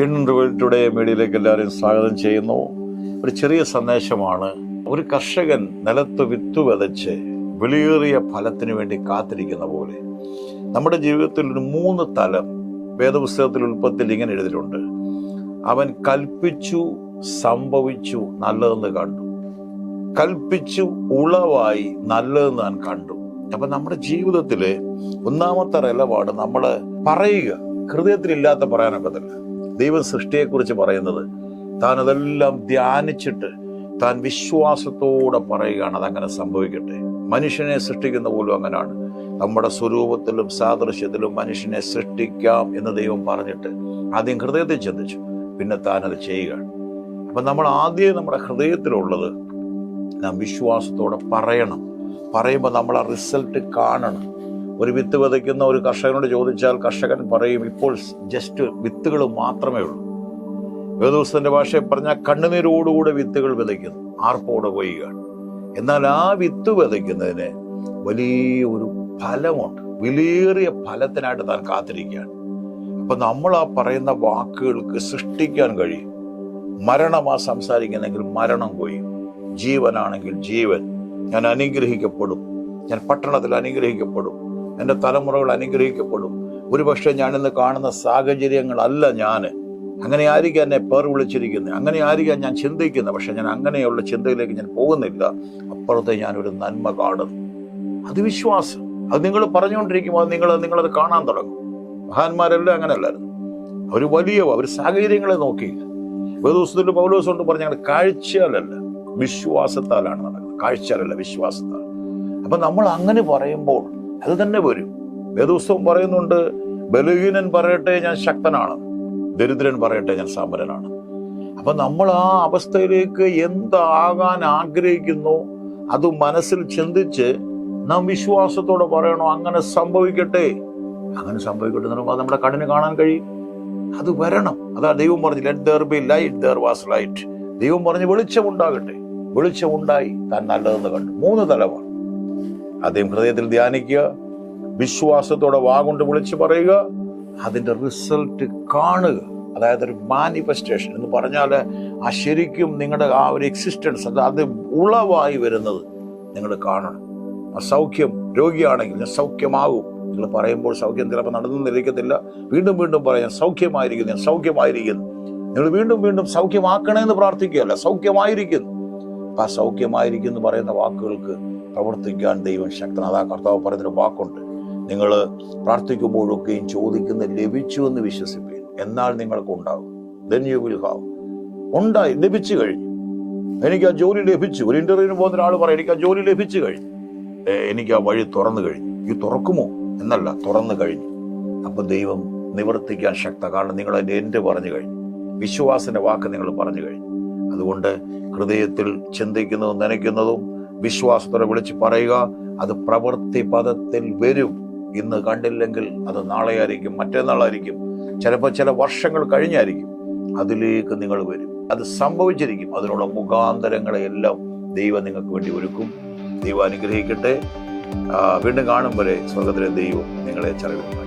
വീണ്ടും ടുഡേ മീഡിയയിലേക്ക് എല്ലാവരെയും സ്വാഗതം ചെയ്യുന്നു. ഒരു ചെറിയ സന്ദേശമാണ്. ഒരു കർഷകൻ നിലത്ത് വിത്ത് വിതച്ച് വിലയേറിയ ഫലത്തിന് വേണ്ടി കാത്തിരിക്കുന്ന പോലെ നമ്മുടെ ജീവിതത്തിൽ ഒരു 3 തലം വേദപുസ്തകത്തിൽ ഉൽപ്പത്തിയിൽ ഇങ്ങനെ എഴുതിയിട്ടുണ്ട്. അവൻ കൽപ്പിച്ചു, സംഭവിച്ചു, നല്ലതെന്ന് കണ്ടു. കൽപ്പിച്ചു, ഉളവായി, നല്ലതെന്ന് ഞാൻ കണ്ടു. അപ്പൊ നമ്മുടെ ജീവിതത്തില് ഒന്നാമത്തെ നിലപാട് നമ്മൾ പറയുക. ഹൃദയത്തിലില്ലാത്ത പറയാനൊക്കത്തില്ല. ദൈവം സൃഷ്ടിയെക്കുറിച്ച് പറയുന്നത് താൻ അതെല്ലാം ധ്യാനിച്ചിട്ട് താൻ വിശ്വാസത്തോടെ പറയുകയാണ് അതങ്ങനെ സംഭവിക്കട്ടെ. മനുഷ്യനെ സൃഷ്ടിക്കുന്ന പോലും അങ്ങനെയാണ്. നമ്മുടെ സ്വരൂപത്തിലും സാദൃശ്യത്തിലും മനുഷ്യനെ സൃഷ്ടിക്കാം എന്ന് ദൈവം പറഞ്ഞിട്ട് ആദ്യം ഹൃദയത്തിൽ ചിന്തിച്ചു, പിന്നെ താൻ അത് ചെയ്യുകയാണ്. അപ്പൊ നമ്മൾ ആദ്യം നമ്മുടെ ഹൃദയത്തിലുള്ളത് നാം വിശ്വാസത്തോടെ പറയണം. പറയുമ്പോൾ നമ്മൾ ആ റിസൾട്ട് കാണണം. ഒരു വിത്ത് വിതയ്ക്കുന്ന ഒരു കർഷകനോട് ചോദിച്ചാൽ കർഷകൻ പറയും, ഇപ്പോൾ ജസ്റ്റ് വിത്തുകൾ മാത്രമേ ഉള്ളൂ. വേദപുസ്തകത്തിന്റെ ഭാഷയിൽ പറഞ്ഞാൽ കണ്ണുനീരോടുകൂടെ വിത്തുകൾ വിതയ്ക്കുന്നു, ആർപ്പോടെ കൊയ്യുകയാണ്. എന്നാൽ ആ വിത്ത് വിതയ്ക്കുന്നതിന് വലിയൊരു ഫലമുണ്ട്. വിലയേറിയ ഫലത്തിനായിട്ട് താൻ കാത്തിരിക്കുകയാണ്. അപ്പൊ നമ്മൾ ആ പറയുന്ന വാക്കുകൾക്ക് സൃഷ്ടിക്കാൻ കഴിയും. മരണമാ സംസാരിക്കുന്നെങ്കിൽ മരണം കൊയ്യും, ജീവനാണെങ്കിൽ ജീവൻ. ഞാൻ അനുഗ്രഹിക്കപ്പെടും, ഞാൻ പട്ടണത്തിൽ അനുഗ്രഹിക്കപ്പെടും, എൻ്റെ തലമുറകൾ അനുഗ്രഹിക്കപ്പെടും. ഒരുപക്ഷെ ഞാനിന്ന് കാണുന്ന സാഹചര്യങ്ങളല്ല ഞാൻ. അങ്ങനെ ആയിരിക്കാം എന്നെ പേർ വിളിച്ചിരിക്കുന്നത്, അങ്ങനെ ആയിരിക്കാം ഞാൻ ചിന്തിക്കുന്നത്. പക്ഷെ ഞാൻ അങ്ങനെയുള്ള ചിന്തയിലേക്ക് ഞാൻ പോകുന്നില്ല. അപ്പുറത്തെ ഞാനൊരു നന്മ കാണുന്നു. അത് വിശ്വാസം. അത് നിങ്ങൾ പറഞ്ഞുകൊണ്ടിരിക്കുമ്പോൾ നിങ്ങളത് കാണാൻ തുടങ്ങും. മഹാന്മാരെല്ലാം അങ്ങനെയല്ലായിരുന്നു. അവർ സാഹചര്യങ്ങളെ നോക്കിയില്ല. വേദപുസ്തകത്തിൽ പൗലോസ് കൊണ്ട് പറഞ്ഞ കാഴ്ചയാലല്ല വിശ്വാസത്താലാണ് നടക്കുന്നത്. കാഴ്ചയാലല്ല വിശ്വാസത്താൽ. അപ്പൊ നമ്മൾ അങ്ങനെ പറയുമ്പോൾ അത് തന്നെ വരും. വേദപുസ്തകം പറയുന്നുണ്ട്, ബലഹീനൻ പറയട്ടെ ഞാൻ ശക്തനാണ്, ദരിദ്രൻ പറയട്ടെ ഞാൻ സമ്പന്നനാണ്. അപ്പൊ നമ്മൾ ആ അവസ്ഥയിലേക്ക് എന്താകാൻ ആഗ്രഹിക്കുന്നു അത് മനസ്സിൽ ചിന്തിച്ച് നാം വിശ്വാസത്തോടെ പറയണോ അങ്ങനെ സംഭവിക്കട്ടെ. അങ്ങനെ സംഭവിക്കട്ടെ എന്ന് പറയുമ്പോൾ നമ്മുടെ കണ്ണിന് കാണാൻ കഴിയും. അത് വരണം. അതാ ദൈവം പറഞ്ഞു, let there be light, there was light. ദൈവം പറഞ്ഞു വെളിച്ചമുണ്ടാകട്ടെ. വെളിച്ചമുണ്ടായി, താൻ നല്ലതെന്ന് കണ്ടു. 3 തലമാണ്. ആദ്യം ഹൃദയത്തിൽ ധ്യാനിക്കുക, വിശ്വാസത്തോടെ വാഗൊണ്ട് വിളിച്ച് പറയുക, അതിന്റെ റിസൾട്ട് കാണുക. അതായത് ഒരു മാനിഫെസ്റ്റേഷൻ എന്ന് പറഞ്ഞാൽ ആ ശരിക്കും നിങ്ങളുടെ ആ ഒരു എക്സിസ്റ്റൻസ് അത് ഉളവായി വരുന്നത് നിങ്ങൾ കാണണം. ആ സൗഖ്യം, രോഗിയാണെങ്കിൽ ഞാൻ സൗഖ്യമാകും. നിങ്ങൾ പറയുമ്പോൾ സൗഖ്യം ചിലപ്പോൾ നടന്നിരിക്കത്തില്ല. വീണ്ടും വീണ്ടും പറയാം സൗഖ്യമായിരിക്കുന്നു, ഞാൻ സൗഖ്യമായിരിക്കുന്നു. നിങ്ങൾ വീണ്ടും വീണ്ടും സൗഖ്യമാക്കണമെന്ന് പ്രാർത്ഥിക്കുകയല്ല, സൗഖ്യമായിരിക്കുന്നു. ആ സൗഖ്യമായിരിക്കുന്നു പറയുന്ന വാക്കുകൾക്ക് പ്രവർത്തിക്കാൻ ദൈവം ശക്തൻ. അതാ കർത്താവ് പറയുന്നൊരു വാക്കുണ്ട്, നിങ്ങൾ പ്രാർത്ഥിക്കുമ്പോഴൊക്കെയും ചോദിക്കുന്ന ലഭിച്ചു എന്ന് വിശ്വസിപ്പീൻ, എന്നാൽ നിങ്ങൾക്ക് ഉണ്ടാകും. then you will have. ഉണ്ടായി, ലഭിച്ചു കഴിഞ്ഞു. എനിക്ക് ആ ജോലി ലഭിച്ചു. ഒരു ഇന്റർവ്യൂവിന് പോകുന്ന ഒരാൾ പറയും, എനിക്ക് ആ ജോലി ലഭിച്ചു കഴിഞ്ഞു, എനിക്ക് ആ വഴി തുറന്നു കഴിഞ്ഞു. ഈ തുറക്കുമോ എന്നല്ല, തുറന്നു കഴിഞ്ഞു. അപ്പൊ ദൈവം നിവർത്തിക്കാൻ ശക്ത. കാരണം നിങ്ങൾ അതിന്റെ എൻഡ് പറഞ്ഞു കഴിഞ്ഞു. വിശ്വാസത്തിന്റെ വാക്ക് നിങ്ങൾ പറഞ്ഞു കഴിഞ്ഞു. അതുകൊണ്ട് ഹൃദയത്തിൽ ചിന്തിക്കുന്നതും നനയ്ക്കുന്നതും വിശ്വാസത്തോടെ വിളിച്ച് പറയുക. അത് പ്രവൃത്തി പദത്തിൽ വരും. ഇന്ന് കണ്ടില്ലെങ്കിൽ അത് നാളെ ആയിരിക്കും, മറ്റന്നാളായിരിക്കും, ചിലപ്പോൾ ചില വർഷങ്ങൾ കഴിഞ്ഞായിരിക്കും. അതിലേക്ക് നിങ്ങൾ വരും. അത് സംഭവിച്ചിരിക്കും. അതിനുള്ള മുഖാന്തരങ്ങളെല്ലാം ദൈവം നിങ്ങൾക്ക് വേണ്ടി ഒരുക്കും. ദൈവം അനുഗ്രഹിക്കട്ടെ. വീണ്ടും കാണും വരെ സ്വർഗത്തിലെ ദൈവം നിങ്ങളെ ചരവിടും.